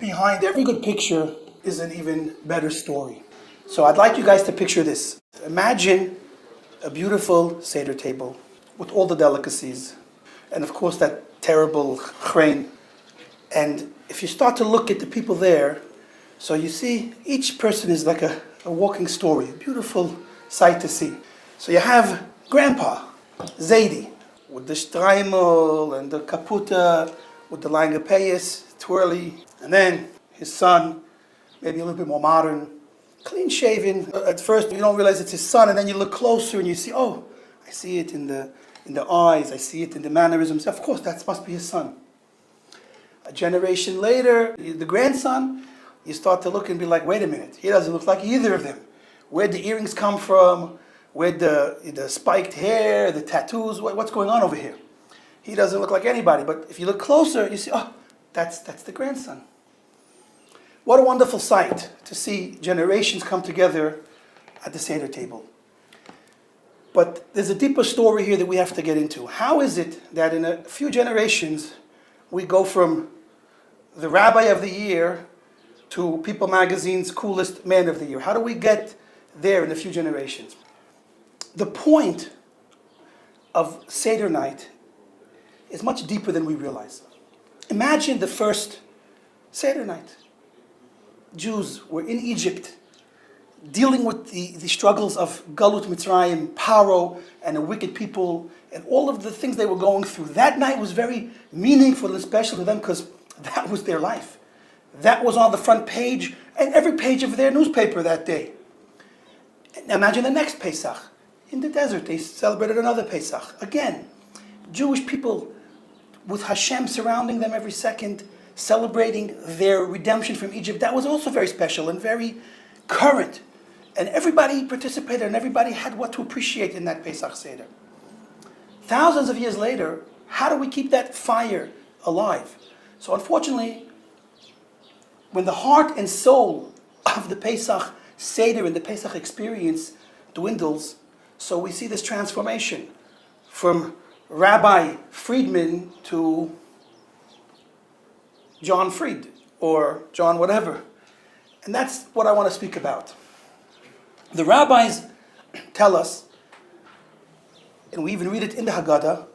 Behind every good picture is an even better story. So I'd like you guys to picture this. Imagine a beautiful Seder table with all the delicacies, and of course that terrible crane. And if you start to look at the people there, so you see each person is like a walking story, a beautiful sight to see. So you have Grandpa, Zaidi, with the streimel and the kaputa, with the langepayas, twirly, and then his son, maybe a little bit more modern, clean shaven. At first you don't realize it's his son, and then you look closer and you see, oh, I see it in the eyes, I see it in the mannerisms. Of course, that must be his son. A generation later, the grandson, you start to look and be like, wait a minute, he doesn't look like either of them. Where'd the earrings come from? Where'd the spiked hair, the tattoos, what's going on over here? He doesn't look like anybody, but if you look closer, you see, oh, that's the grandson. What a wonderful sight to see generations come together at the Seder table. But there's a deeper story here that we have to get into. How is it that in a few generations we go from the Rabbi of the Year to People Magazine's coolest man of the year? How do we get there in a few generations? The point of Seder night is much deeper than we realize. Imagine the first Seder night. Jews were in Egypt, dealing with the struggles of Galut, Mitzrayim, Paro, and the wicked people, and all of the things they were going through. That night was very meaningful and special to them because that was their life. That was on the front page and every page of their newspaper that day. And imagine the next Pesach. In the desert, they celebrated another Pesach. Again, Jewish people with Hashem surrounding them every second, celebrating their redemption from Egypt. That was also very special and very current. And everybody participated and everybody had what to appreciate in that Pesach Seder. Thousands of years later, how do we keep that fire alive? So unfortunately, when the heart and soul of the Pesach Seder and the Pesach experience dwindles, so we see this transformation from Rabbi Friedman to John Fried, or John whatever. And that's what I want to speak about. The rabbis tell us, and we even read it in the Haggadah,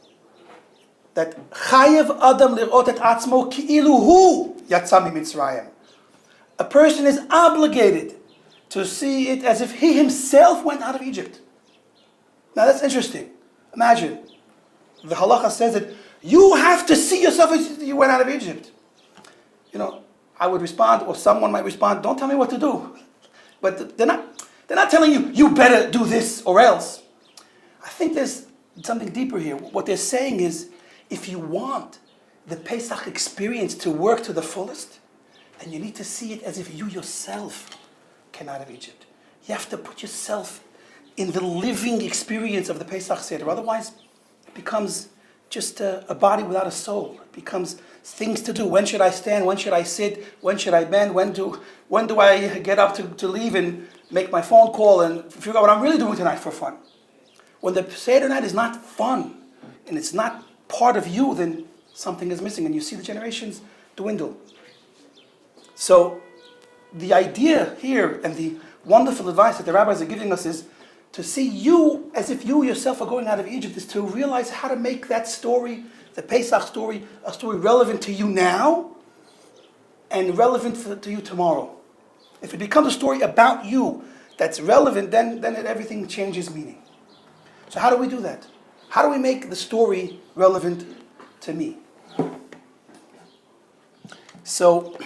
that Chayev Adam lirot et atzmo ki'ilu hu yatsa miMitzrayim. A person is obligated to see it as if he himself went out of Egypt. Now that's interesting. Imagine, the halacha says that you have to see yourself as you went out of Egypt. You know, I would respond, or someone might respond, don't tell me what to do. But they're not telling you, you better do this or else. I think there's something deeper here. What they're saying is, if you want the Pesach experience to work to the fullest, then you need to see it as if you yourself came out of Egypt. You have to put yourself in the living experience of the Pesach Seder. Otherwise, it becomes just a body without a soul. It becomes things to do. When should I stand? When should I sit? When should I bend? When do I get up to leave and make my phone call and figure out what I'm really doing tonight for fun? When the Seder night is not fun and it's not part of you, then something is missing and you see the generations dwindle. So the idea here and the wonderful advice that the rabbis are giving us is to see you as if you yourself are going out of Egypt, is to realize how to make that story, the Pesach story, a story relevant to you now and relevant to you tomorrow. If it becomes a story about you that's relevant, then everything changes meaning. So how do we do that? How do we make the story relevant to me? So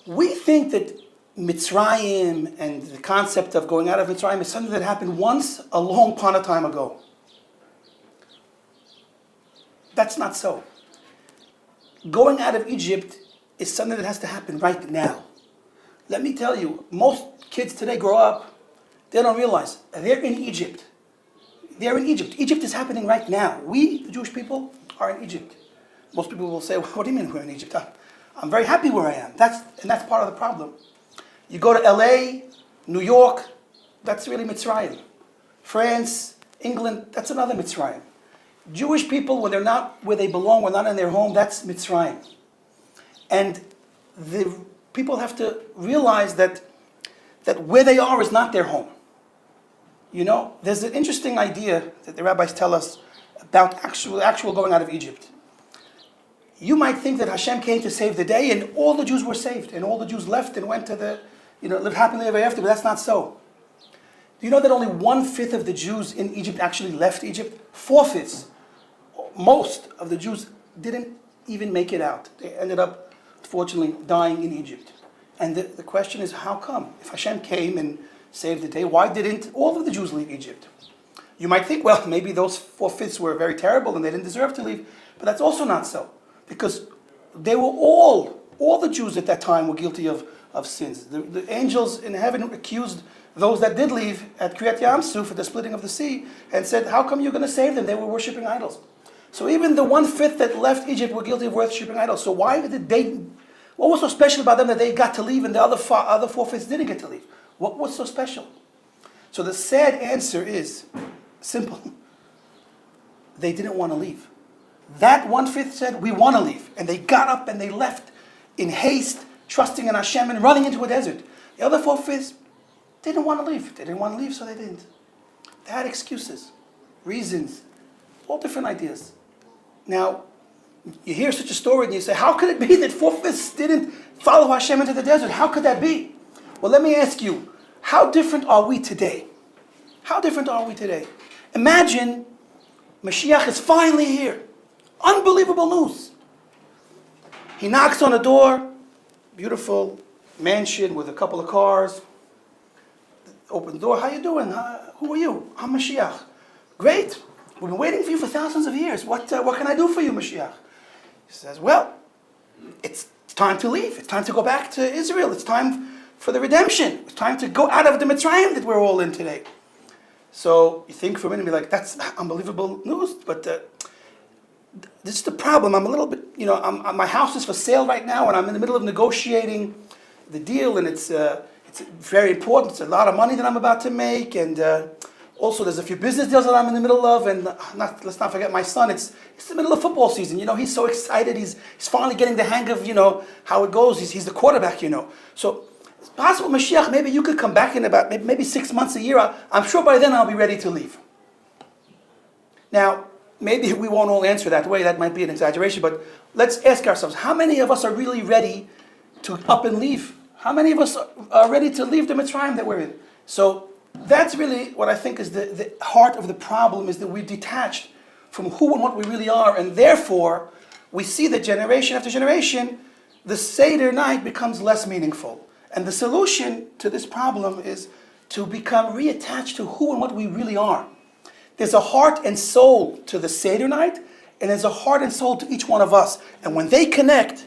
we think that Mitzrayim and the concept of going out of Mitzrayim is something that happened once a long upon a time ago. That's not so. Going out of Egypt is something that has to happen right now. Let me tell you, most kids today grow up, they don't realize they're in Egypt. They're in Egypt. Egypt is happening right now. We, the Jewish people, are in Egypt. Most people will say, what do you mean we're in Egypt? I'm very happy where I am. That's part of the problem. You go to LA, New York, that's really Mitzrayim. France, England, that's another Mitzrayim. Jewish people, when they're not where they belong, when not in their home, that's Mitzrayim. And the people have to realize that where they are is not their home. You know, there's an interesting idea that the rabbis tell us about actual going out of Egypt. You might think that Hashem came to save the day and all the Jews were saved and all the Jews left and went to lived happily ever after, but that's not so. Do you know that only 1/5 of the Jews in Egypt actually left Egypt? 4/5. Most of the Jews didn't even make it out. They ended up, unfortunately, dying in Egypt. And the question is, how come? If Hashem came and saved the day, why didn't all of the Jews leave Egypt? You might think, well, maybe those 4/5 were very terrible and they didn't deserve to leave, but that's also not so. Because they were all the Jews at that time were guilty of sins. The angels in heaven accused those that did leave at Kriyat Yam Suf at the splitting of the sea and said, how come you're going to save them? They were worshipping idols. So even the 1/5 that left Egypt were guilty of worshipping idols. So why did what was so special about them that they got to leave and the other 4/5 didn't get to leave? What was so special? So the sad answer is simple. They didn't want to leave. That 1/5 said, we want to leave. And they got up and they left in haste, trusting in Hashem and running into a desert. The other 4/5 didn't want to leave. They didn't want to leave, so they didn't. They had excuses, reasons, all different ideas. Now, you hear such a story and you say, how could it be that 4/5 didn't follow Hashem into the desert? How could that be? Well, let me ask you, how different are we today? How different are we today? Imagine Mashiach is finally here. Unbelievable news. He knocks on the door, beautiful mansion with a couple of cars. Open the door, how you doing? Who are you? I'm Mashiach. Great. We've been waiting for you for thousands of years. What can I do for you, Mashiach? He says, well, it's time to leave. It's time to go back to Israel. It's time for the redemption. It's time to go out of the Mitzrayim that we're all in today. So you think for a minute and be like, that's unbelievable news, but this is the problem. I'm a little bit, my house is for sale right now and I'm in the middle of negotiating the deal and it's very important. It's a lot of money that I'm about to make and also there's a few business deals that I'm in the middle of and let's not forget my son. It's the middle of football season. He's so excited. He's finally getting the hang of, how it goes. He's the quarterback, So it's possible, Mashiach, maybe you could come back in about maybe 6 months, a year. I'm sure by then I'll be ready to leave. Now, maybe we won't all answer that way. That might be an exaggeration. But let's ask ourselves, how many of us are really ready to up and leave? How many of us are ready to leave the Mitzrayim that we're in? So that's really what I think is the heart of the problem, is that we're detached from who and what we really are. And therefore, we see that generation after generation, the Seder night becomes less meaningful. And the solution to this problem is to become reattached to who and what we really are. There's a heart and soul to the Seder night, and there's a heart and soul to each one of us. And when they connect,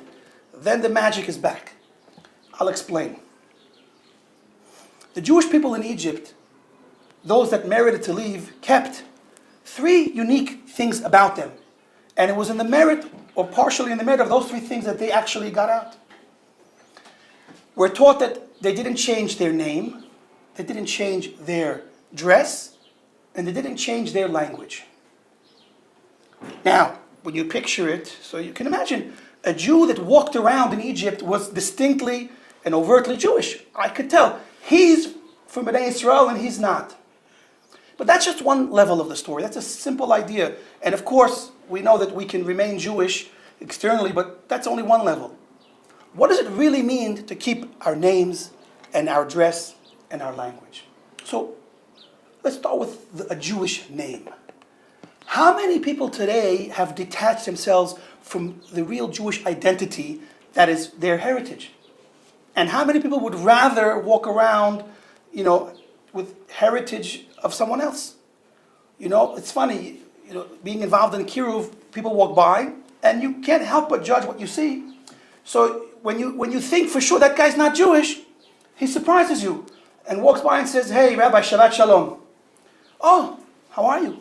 then the magic is back. I'll explain. The Jewish people in Egypt, those that merited to leave, kept 3 unique things about them. And it was in the merit, or partially in the merit of those 3 things that they actually got out. We're taught that they didn't change their name, they didn't change their dress, and they didn't change their language. Now, when you picture it, so you can imagine, a Jew that walked around in Egypt was distinctly and overtly Jewish. I could tell. He's from Bnei Israel and he's not. But that's just one level of the story. That's a simple idea. And of course, we know that we can remain Jewish externally, but that's only one level. What does it really mean to keep our names and our dress and our language? So let's start with a Jewish name. How many people today have detached themselves from the real Jewish identity that is their heritage? And how many people would rather walk around, with heritage of someone else? It's funny, being involved in Kiruv, people walk by and you can't help but judge what you see. So when you think for sure that guy's not Jewish, he surprises you and walks by and says, hey, Rabbi, Shabbat Shalom. Oh, how are you?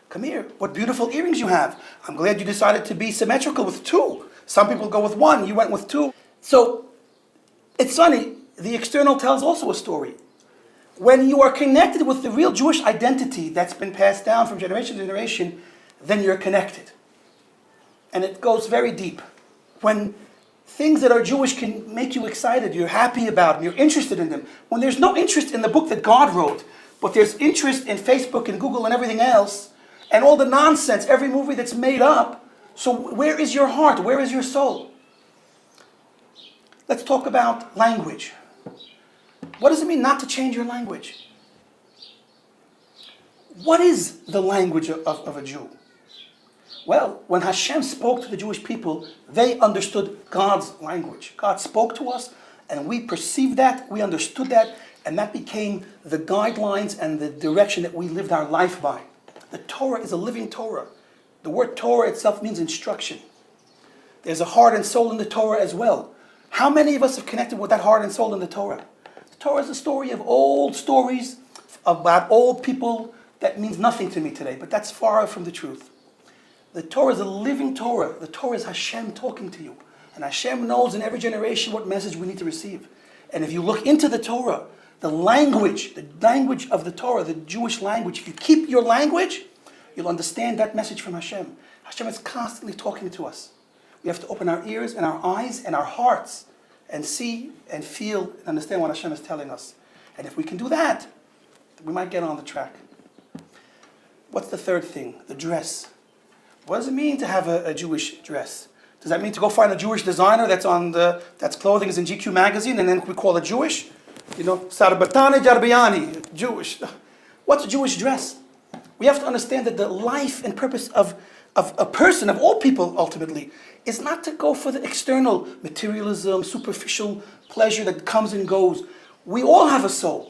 Come here. What beautiful earrings you have. I'm glad you decided to be symmetrical with 2. Some people go with 1. You went with 2. So it's funny. The external tells also a story. When you are connected with the real Jewish identity that's been passed down from generation to generation, then you're connected. And it goes very deep. When things that are Jewish can make you excited. You're happy about them. You're interested in them. When there's no interest in the book that God wrote, but there's interest in Facebook and Google and everything else, and all the nonsense, every movie that's made up, so where is your heart? Where is your soul? Let's talk about language. What does it mean not to change your language? What is the language of a Jew? Well, when Hashem spoke to the Jewish people, they understood God's language. God spoke to us, and we perceived that, we understood that, and that became the guidelines and the direction that we lived our life by. The Torah is a living Torah. The word Torah itself means instruction. There's a heart and soul in the Torah as well. How many of us have connected with that heart and soul in the Torah? The Torah is a story of old stories about old people that means nothing to me today, but that's far from the truth. The Torah is a living Torah. The Torah is Hashem talking to you. And Hashem knows in every generation what message we need to receive. And if you look into the Torah, the language of the Torah, the Jewish language, if you keep your language, you'll understand that message from Hashem. Hashem is constantly talking to us. We have to open our ears and our eyes and our hearts and see and feel and understand what Hashem is telling us. And if we can do that, we might get on the track. What's the third thing? The dress. What does it mean to have a Jewish dress? Does that mean to go find a Jewish designer that's clothing is in GQ magazine and then we call it Jewish? You know, Sarbatani Jarbiyani, Jewish. What's a Jewish dress? We have to understand that the life and purpose of a person, of all people ultimately, is not to go for the external materialism, superficial pleasure that comes and goes. We all have a soul.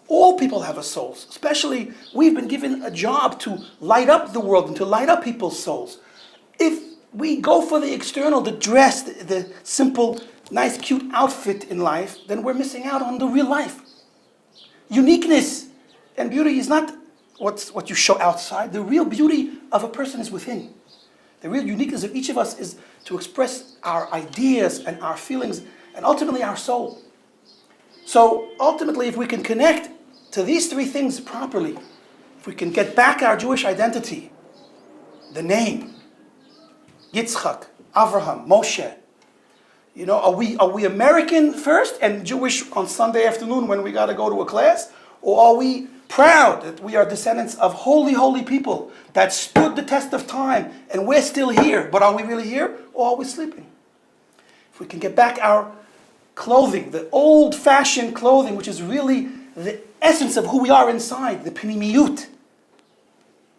All people have a soul. Especially, we've been given a job to light up the world and to light up people's souls. If we go for the external, the dress, the simple, nice, cute outfit in life, then we're missing out on the real life. Uniqueness and beauty is not what you show outside. The real beauty of a person is within. The real uniqueness of each of us is to express our ideas and our feelings and ultimately our soul. So ultimately, if we can connect to these three things properly, if we can get back our Jewish identity, the name, Yitzchak, Avraham, Moshe, you know, are we American first and Jewish on Sunday afternoon when we got to go to a class? Or are we proud that we are descendants of holy, holy people that stood the test of time and we're still here, but are we really here or are we sleeping? If we can get back our clothing, the old-fashioned clothing, which is really the essence of who we are inside, the pnimiyut.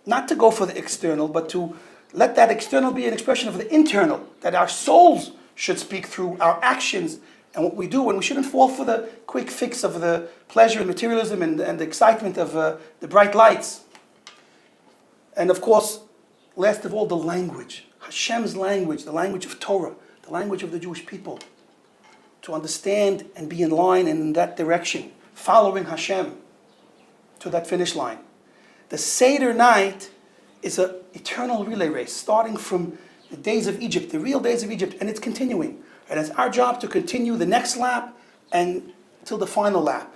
Not to go for the external, but to let that external be an expression of the internal, that our souls should speak through our actions and what we do, and we shouldn't fall for the quick fix of the pleasure and materialism and the excitement of the bright lights. And of course, last of all, the language. Hashem's language, the language of Torah, the language of the Jewish people. To understand and be in line and in that direction, following Hashem to that finish line. The Seder night is an eternal relay race, starting from the days of Egypt, the real days of Egypt, and it's continuing. And it's our job to continue the next lap and till the final lap.